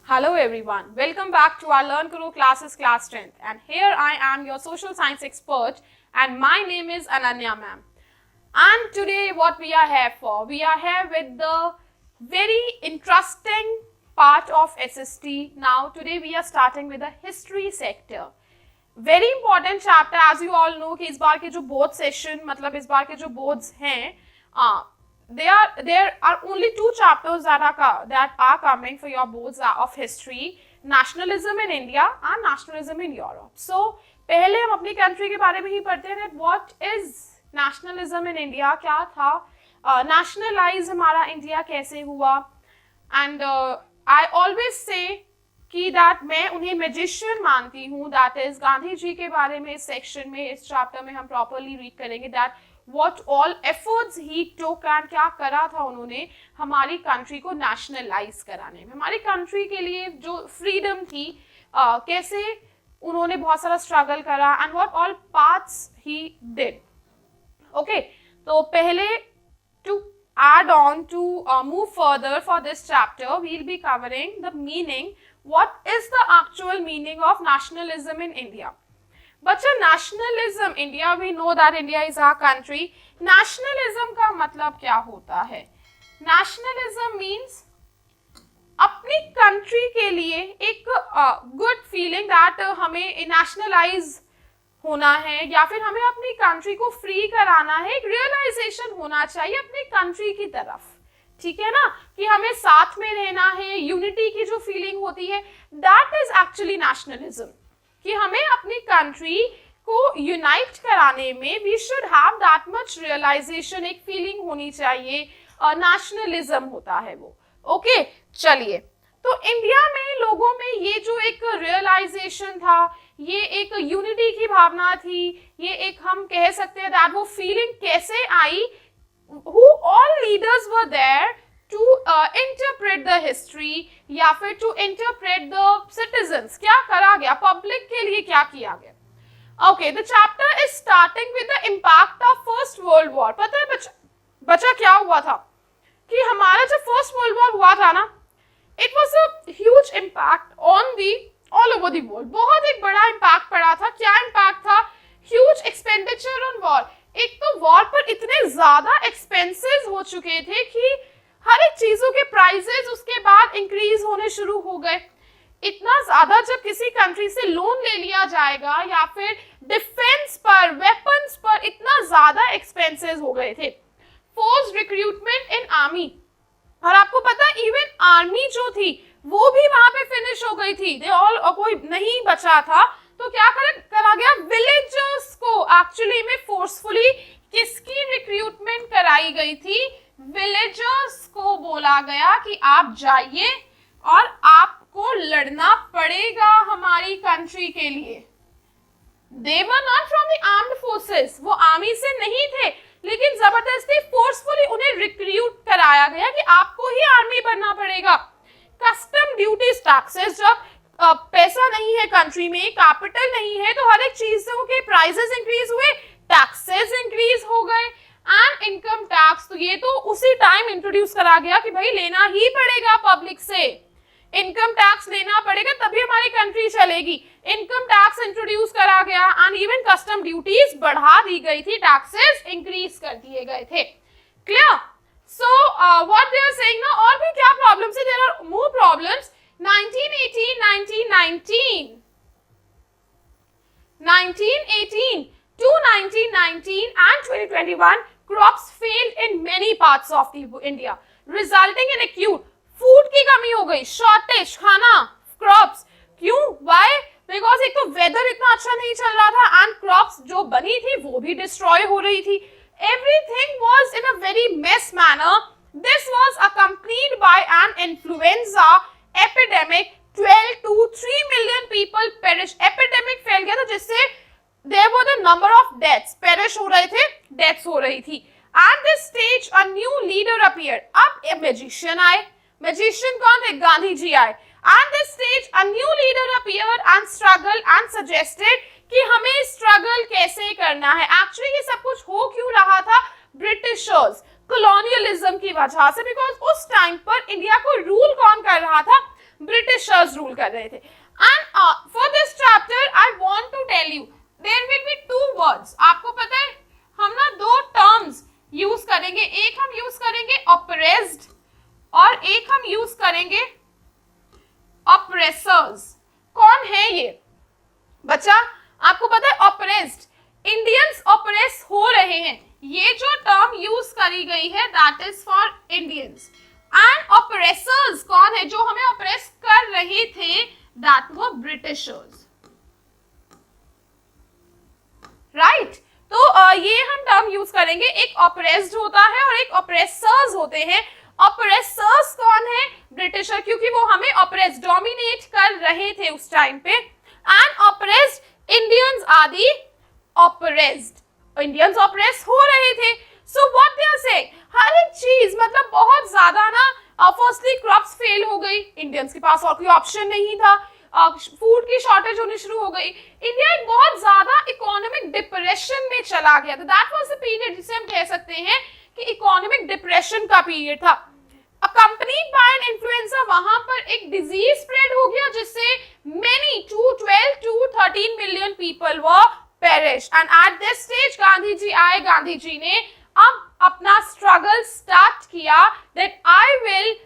Hello everyone, welcome back to our Learn Karo classes class 10th, and here I am your social science expert and my name is Ananya ma'am. And today what we are here for, we are here with the very interesting part of SST. Now today we are starting with the history sector. Very important chapter, as you all know कि इस बार के जो board session मतलब इस बार के जो boards हैं there are only two chapters that are coming for your boards of history, nationalism in India and nationalism in Europe. So पहले हम अपनी country के बारे में ही पढ़ते हैं that what is nationalism in India, क्या था, nationalize हमारा India कैसे हुआ, and I always say कि that मैं उन्हें मैजिशियन मानती हूँ. that is गांधी जी के बारे में इस सेक्शन में, इस चैप्टर में हम प्रॉपरली रीड करेंगे that what all efforts he took and क्या करा था उन्होंने हमारी कंट्री को नेशनलाइज कराने में, हमारी कंट्री के लिए जो फ्रीडम थी कैसे उन्होंने बहुत सारा स्ट्रगल करा and what all paths he did. Okay, तो पहले to add on to move further for this chapter, we'll be covering the meaning. What is the actual meaning of nationalism in India? बच्चा nationalism, India, we know that India is our country. Nationalism का मतलब क्या होता है? Nationalism means अपनी country के लिए एक good feeling that हमें nationalize होना है या फिर हमें अपनी country को free कराना है, एक realization होना चाहिए अपनी country की तरफ, ठीक है ना, कि हमें साथ में रहना है, unity की जो feeling होती है, that is actually nationalism. कि हमें अपनी कंट्री को यूनाइट कराने में we should have that much realisation, एक फीलिंग होनी चाहिए, नेशनलिज्म होता है वो. ओके, चलिए, तो इंडिया में लोगों में ये जो एक रियलाइजेशन था, ये एक यूनिटी की भावना थी, ये एक हम कह सकते हैं दैट वो फीलिंग कैसे आई, who all leaders were there to interpret the history या फिर to interpret the citizens, क्या करा गया, public के लिए क्या किया गया. Okay, the chapter is starting with the impact of First World War. पता है बच्चा क्या हुआ था कि हमारा जब First World War हुआ था ना, it was a huge impact on the all over the world. बहुत एक बड़ा impact पड़ा था. क्या impact था? Huge expenditure on war. एक तो war पर इतने ज़्यादा expenses हो चुके थे कि हर एक चीजों के प्राइसेस उसके बाद इंक्रीज होने शुरू हो गए. इतना ज्यादा जब किसी कंट्री से लोन ले लिया जाएगा या फिर डिफेंस पर, वेपन्स पर इतना ज्यादा एक्सपेंसेस हो गए थे. फोर्स रिक्रूटमेंट इन आर्मी, और आपको पता है इवन आर्मी जो थी वो भी वहां पे फिनिश हो गई थी, दे ऑल कोई नहीं बचा था. तो क्या करा गया, विलेजर्स को एक्चुअली में फोर्सफुली किसकी रिक्रूटमेंट कराई गई थी, विलेजर्स को बोला गया कि आप जाइए और आपको लड़ना पड़ेगा हमारी कंट्री के लिए. They were not from the armed forces, वो आर्मी से नहीं थे, लेकिन जबरदस्ती फोर्सफुली उन्हें रिक्रूट कराया गया कि आपको ही आर्मी बनना पड़ेगा. कस्टम ड्यूटीज, टैक्सेस, जब पैसा नहीं है कंट्री में, कैपिटल नहीं है, तो हर एक चीजों के प्राइसेस इंक्रीज हुए, टैक्सेस इंक्रीज हो गए. एंड इनकम टैक्स, तो ये तो उसी टाइम इंट्रोड्यूस करा गया कि भाई लेना ही पड़ेगा पब्लिक से, इनकम टैक्स लेना पड़ेगा तभी हमारी कंट्री चलेगी. इनकम टैक्स इंट्रोड्यूस करा गया एंड इवन कस्टम ड्यूटीज बढ़ा दी गई थी, टैक्सेस इंक्रीज कर दिए गए थे. Clear? So what they are saying ना, और भी क्या प्रॉब्लम्स है, there are more problems. 1918 to 1919 and 2021 crops failed in many parts of the India, resulting in acute food की कमी हो गई, shortage, खाना, crops. क्यों? Why? Because एक तो weather इतना अच्छा नहीं चल रहा था and crops जो बनी थी वो भी destroy हो रही थी. Everything was in a very mess manner. This was accompanied by an influenza epidemic. 12 to 3 million people perished. Epidemic फैल गया था जिससे there were the number of deaths, perish हो रहे थे, deaths हो रही थी. At this stage a new leader appeared. अब एक magician आए. Magician कौन थे? गांधी जी आए. At this stage a new leader appeared and struggled and suggested कि हमें struggle कैसे करना है. Actually ये सब कुछ हो क्यों रहा था? Britishers, colonialism की वजह से, because उस टाइम पर इंडिया को रूल कौन कर रहा था? ब्रिटिशर्स रूल कर रहे थे। And for this chapter I want to tell you there will be two words. आपको पता है हम ना दो टर्म्स यूज करेंगे, एक हम यूज करेंगे ऑप्रेस्ड और एक हम यूज करेंगे ऑप्रेसर्स। कौन है ये बच्चा? आपको पता है ऑप्रेस्ड, इंडियंस ऑप्रेस हो रहे हैं, ये जो टर्म यूज करी गई है that is for Indians. And oppressors कौन है? जो हमें ऑप्रेस कर रहे थे दैट वर ब्रिटिशर्स, राइट। तो ये हम टर्म यूज करेंगे, एक ऑप्रेस्ड होता है और एक ऑप्रेसर्स होते हैं। ऑप्रेसर्स कौन है? ब्रिटिशर, क्योंकि वो हमें ऑप्रेस डोमिनेट कर रहे थे उस टाइम पे। And oppressed Indians are the oppressed, Indians oppress हो रहे थे। So what they are saying, हर एक चीज मतलब बहुत ज्यादा ना, फर्स्टली क्रॉप्स फेल हो गई, इंडियंस के पास और कोई ऑप्शन नहीं था, फूड की शॉर्टेज होनी शुरू हो गई, इंडिया एक बहुत ज्यादा इकोनॉमिक डिप्रेशन में चला गया था। दैट वाज द पीरियड जिसे हम कह सकते हैं कि इकोनॉमिक डिप्रेशन का पीरियड था। अकम्पनीड बाय एन इन्फ्लुएंजा, वहां पर एक डिजीज स्प्रेड हो गया जिससे many 12 to 13 million people were perish. And at this stage Gandhi ji आए, गांधी जी ने अब अपना स्ट्रगल स्टार्ट किया that I will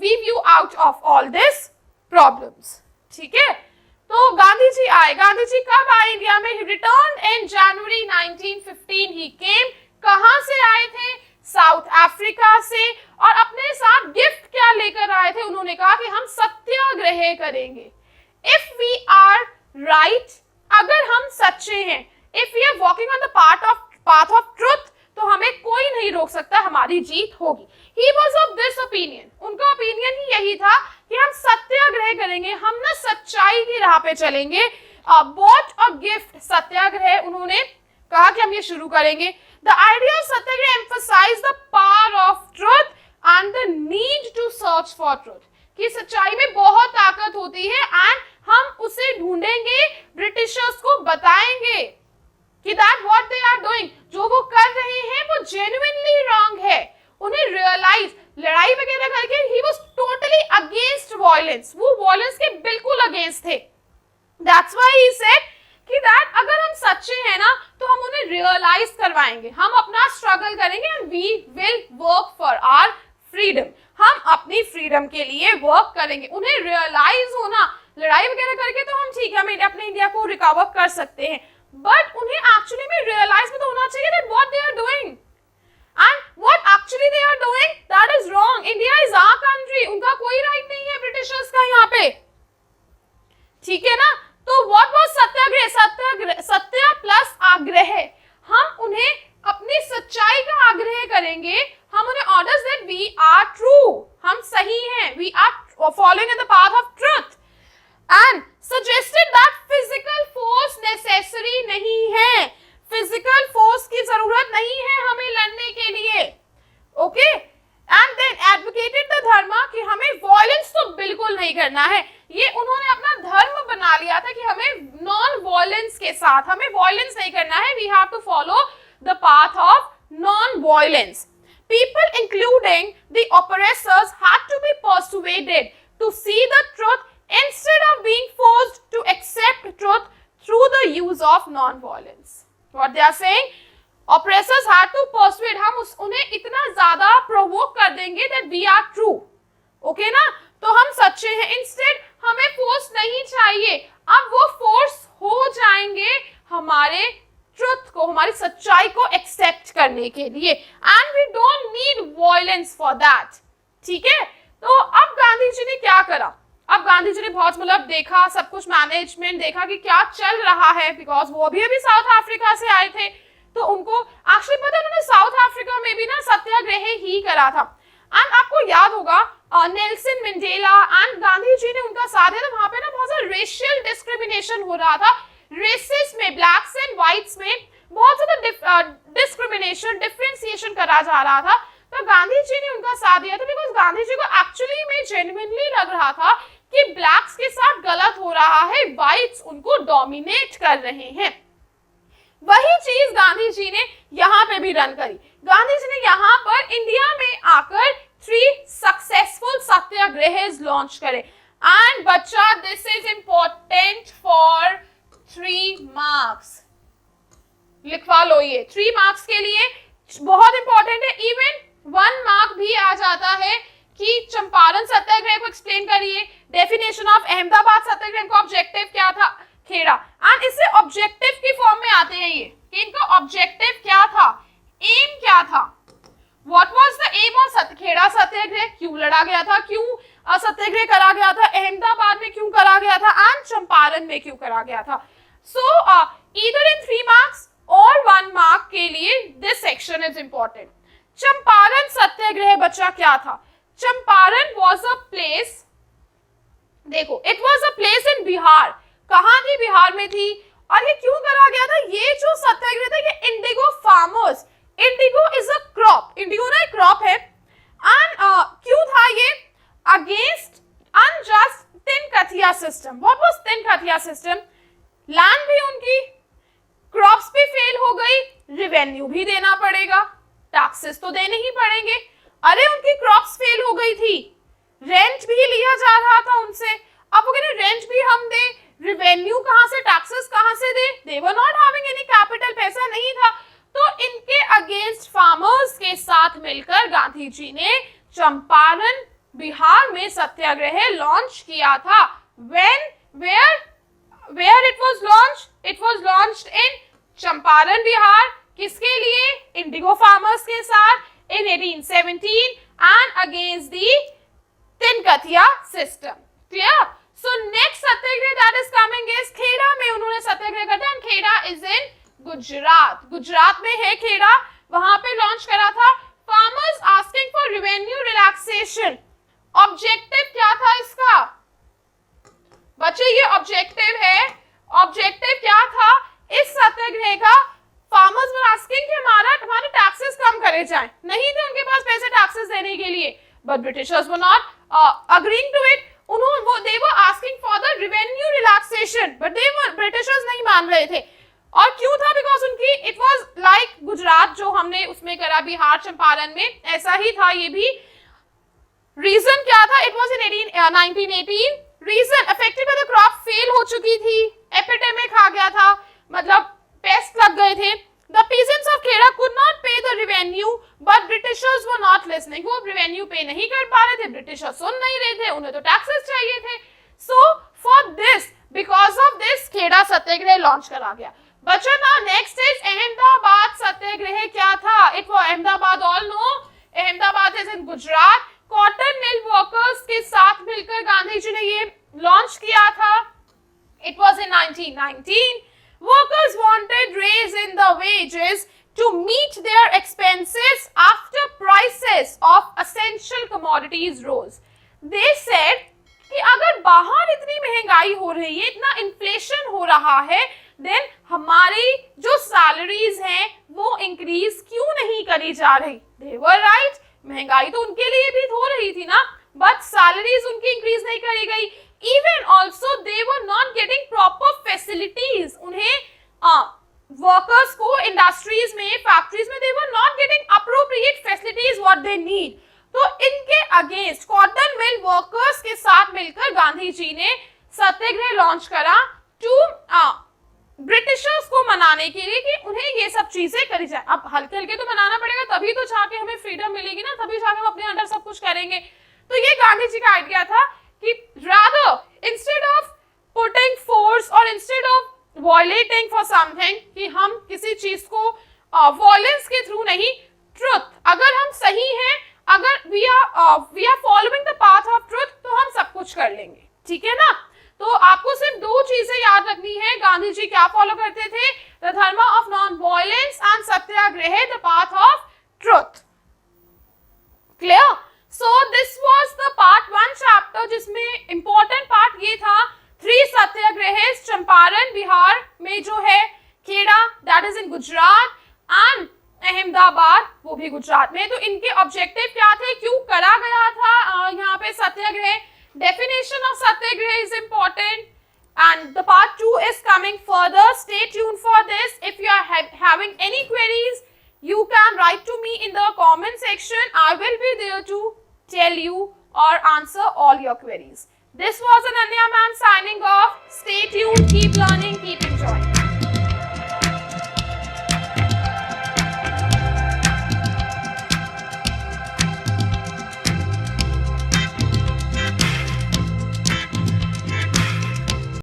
weave you out of all this problems. ठीक है, तो गांधी जी आए। गांधी जी कब आए इंडिया में? रिटर्न इन जनवरी 1915 ही केम। कहां से आए थे? साउथ अफ्रीका से। और अपने साथ गिफ्ट क्या लेकर आए थे? उन्होंने कहा कि हम सत्याग्रह करेंगे। इफ वी आर राइट, अगर हम सच्चे हैं, if we are walking on the path of truth, तो हमें कोई नहीं रोक सकता, हमारी जीत होगी। He was of this opinion, उनका ओपिनियन ही यही था कि हम सत्याग्रह करेंगे, हम ना सच्चाई की राह पे चलेंगे। बॉट अ गिफ्ट सत्याग्रह, उन्होंने कहा कि हम ये शुरू करेंगे। The idea of satyagraha emphasise the power of truth and the need to search for truth, कि सच्चाई में बहुत ताकत होती है एंड हम उसे ढूंढेंगे, ब्रिटिशर्स को बताएंगे कि that what they are doing, जो वो कर रहे हैं वो जेन्युइनली रॉन्ग है। उन्हें रियलाइज, लड़ाई वगैरह करके he was totally against violence, वो वायलेंस के बिल्कुल अगेंस्ट थे। दैट्स व्हाई ही सेड कि दैट अगर हम सच्चे हैं ना तो हम उन्हें रियलाइज करवाएंगे, हम अपना स्ट्रगल करेंगे and we will work for our freedom, हम अपनी फ्रीडम के लिए वर्क करेंगे। उन्हें रियलाइज होना, लड़ाई वगैरह करके तो हम ठीक है, हम अपने इंडिया को रिकवर कर सकते हैं, बट उन्हें एक्चुअली में रियलाइज में तो होना चाहिए that what they are doing and what actually they are doing that is wrong. India is our country, उनका कोई राइट नहीं है ब्रिटिशर्स का यहाँ पे, ठीक है ना। तो व्हाट वाज सत्याग्रह? सत्याग्रह, सत्य प्लस आग्रह, हम उन्हें अपनी सच्चाई का आग्रह करेंगे, हम उन्हें orders that we are true, हम सही हैं, we are following in the path of truth and suggested that physical force necessary नहीं है, physical force की जरूरत नहीं है हमें लड़ने के लिए, okay. And then advocated the dharma कि हमें violence तो बिल्कुल नहीं करना है, ये उन्होंने अपना धर्म बना लिया था कि हमें नॉन वायलेंस के साथ, हमें वायलेंस नहीं करना है, we have to follow the path of non-violence. People including the oppressors had to be persuaded to see the truth instead of being forced to accept truth through the use of non-violence. What they are saying, oppressors had to persuade, हम उन्हें इतना ज्यादा provoke कर देंगे that we are true, okay ना, तो हम सच्चे हैं, instead हमें force नहीं चाहिए, अब वो force हो जाएंगे हमारे truth को, हमारी सच्चाई को accept करने के लिए, and we don't need violence for that, ठीक है। तो अब गांधी जी ने क्या करा? अब गांधी जी ने बहुत मतलब देखा, सब कुछ मैनेजमेंट देखा कि क्या चल रहा है, बिकॉज वो अभी साउथ अफ्रीका से आए थे, तो उनको एक्चुअली पता है उन्होंने साउथ अफ्रीका में भी ना सत्याग्रह ही करा था। एंड आपको याद होगा Nelson Mandela and Gandhi ji ने उनका साथ दिया था, वहां पे ना बहुत सारा रेशियल डिस्क्रिमिनेशन हो रहा था, रेसेस में, ब्लैक्स एंड व्हाइट्स में बहुत ज्यादा डिस्क्रिमिनेशन, डिफरेंशिएशन करा जा रहा था। तो गांधी जी ने उनका साथ दिया था बिकॉज गांधी जी को एक्चुअली में जेन्युइनली लग रहा था कि ब्लैक्स के साथ गलत हो रहा है, व्हाइट्स उनको डोमिनेट कर रहे हैं। वही चीज गांधी जी ने यहाँ पे भी रन करी। गांधी जी ने यहाँ पर इंडिया में आकर 3 सक्सेसफुल सत्याग्रह लॉन्च करे एंड बच्चा this is important for 3 marks, लिखवा लो ये 3 मार्क्स के लिए बहुत इंपॉर्टेंट है। इवन 1 मार्क भी आ जाता है कि चंपारण सत्याग्रह को एक्सप्लेन करिए, डेफिनेशन ऑफ अहमदाबाद सत्याग्रह का ऑब्जेक्टिव क्या था, खेड़ा, एंड इससे ऑब्जेक्टिव की फॉर्म में आते हैं ये कि इनका ऑब्जेक्टिव क्या था, एम क्या था, what was the aim of Kheda Satyagraha, क्यों लड़ा गया था, क्यों सत्याग्रह करा गया था, अहमदाबाद में क्यों करा गया था, एंड चंपारण में क्यों करा गया था। सो ईदर इन 3 मार्क्स और 1 मार्क के लिए this section is important. Champaran Satyagraha बच्चा क्या था? चंपारण वॉज अ प्लेस, देखो it was a place in Bihar, कहां थी, बिहार में थी, और ये क्यों करा गया था, ये जो सत्याग्रह था ये indigo farmers, indigo is a crop, indigo ना क्रॉप है, एंड क्यों था ये, against unjust Tinkathia system. What was Tinkathia system? Land भी उनकी, क्रॉप्स भी फेल हो गई, रेवेन्यू भी देना पड़ेगा, टैक्सेस तो देने ही पड़ेंगे। अरे उनकी क्रॉप्स फेल हो गई थी, रेंट भी लिया जा रहा था उनसे, अब वो कहते रेंट भी हम दे, रेवेन्यू कहां से, टैक्सेस कहां से दे, they were not having any capital, पैसा नहीं था। तो इनके अगेंस्ट फार्मर्स के साथ मिलकर गांधी जी ने चंपारण बिहार में सत्याग्रह लॉन्च किया था। When, where it was launch, it was launched in Champaran Bihar, किसके लिए, इंडिगो फार्मर्स के साथ, in 1817 and against the तिनकथिया system. Clear? So next Satyagraha that is coming is Kheda में उन्होंने सत्याग्रह करता है, खेड़ा is in गुजरात, गुजरात में है खेड़ा, वहां पे लॉन्च करा था। Farmers asking for revenue relaxation, objective क्या था इसका बच्चे, ये ऑब्जेक्टिव है, ऑब्जेक्टिव क्या था इस सत्याग्रह का, फार्मर्स वर आस्किंग कि हमारे टैक्सेस कम करे जाएं, नहीं थे उनके पास पैसे टैक्सेस देने के लिए, but Britishers were not agreeing to it, they were asking for the revenue relaxation, but Britishers नहीं मान रहे थे। और क्यों था, बिकॉज उनकी इट वाज लाइक गुजरात जो हमने उसमें करा बिहार चंपारण में, ऐसा ही था ये भी। रीजन क्या था, it was in 1918, reason affected by the crop, fail हो चुकी थी, एपिडेमिक आ गया था, मतलब पेस्ट लग गए थे। The peasants of Kheda could not pay the revenue, but Britishers were not listening. वो revenue पे नहीं कर पा रहे थे, ब्रिटिशर्स सुन नहीं रहे थे, उन्हें तो टैक्सेस चाहिए थे। So for this, because of this, Kheda satyagraha launch करा गया। बच्चों ना नेक्स्ट इज अहमदाबाद सत्याग्रह क्या था? इट वो Ahmedabad, all know Ahmedabad is in Gujarat. Cotton mill workers के साथ मिलकर गांधी जी ने ये लॉन्च किया था। It was in 1919. Workers wanted raise in the wages to meet their expenses after prices of essential commodities rose. They said कि अगर बाहर इतनी महंगाई हो रही है, इतना इन्फ्लेशन हो रहा है, देन हमारी जो सैलरीज हैं वो इंक्रीज क्यों नहीं करी जा रही? They were right. महंगाई तो उनके लिए भी हो रही थी ना, बट सैलरीज उनकी इंक्रीज नहीं करी गई। Even also they were not getting proper facilities. उन्हें वर्कर्स को इंडस्ट्रीज में, फैक्ट्रीज में, they were not getting appropriate facilities what they need. तो इनके अगेंस्ट कॉटन मिल वर्कर्स के साथ मिलकर गांधी जी ने सत्याग्रह लॉन्च करा टू ब्रिटिशर्स को मनाने के लिए कि उन्हें ये सब चीजें करी जाए। अब हल्के हल्के तो मनाना पड़ेगा, तभी तो जाके हमें फ्रीडम मिलेगी ना, तभी जाके हम अपने अंडर सब कुछ करेंगे। तो ये गांधी जी का आइडिया था कि rather instead of putting force or instead of violating for something, कि हम किसी चीज को violence के थ्रू नहीं, truth, अगर हम सही हैं, अगर we are following the path of truth, तो हम सब कुछ कर लेंगे, ठीक है ना। तो आपको सिर्फ दो चीजें याद रखनी है, गांधी जी क्या फॉलो करते थे? The dharma of non violence and satyagraha the path of truth. Clear? So this was the part 1 chapter, जिसमें इंपॉर्टेंट पार्ट ये था 3 सत्याग्रह चंपारण बिहार में जो है, Kheda that is in Gujarat and Ahmedabad वो भी गुजरात में। तो इनके ऑब्जेक्टिव क्या थे, क्यों करा गया था यहाँ पे सत्याग्रह? Definition of satyagraha is important and the part 2 is coming further. Stay tuned for this. If you are having any queries, you can write to me in the comment section. I will be there to tell you or answer all your queries. This was Ananya ma'am signing off. Stay tuned, keep learning, keep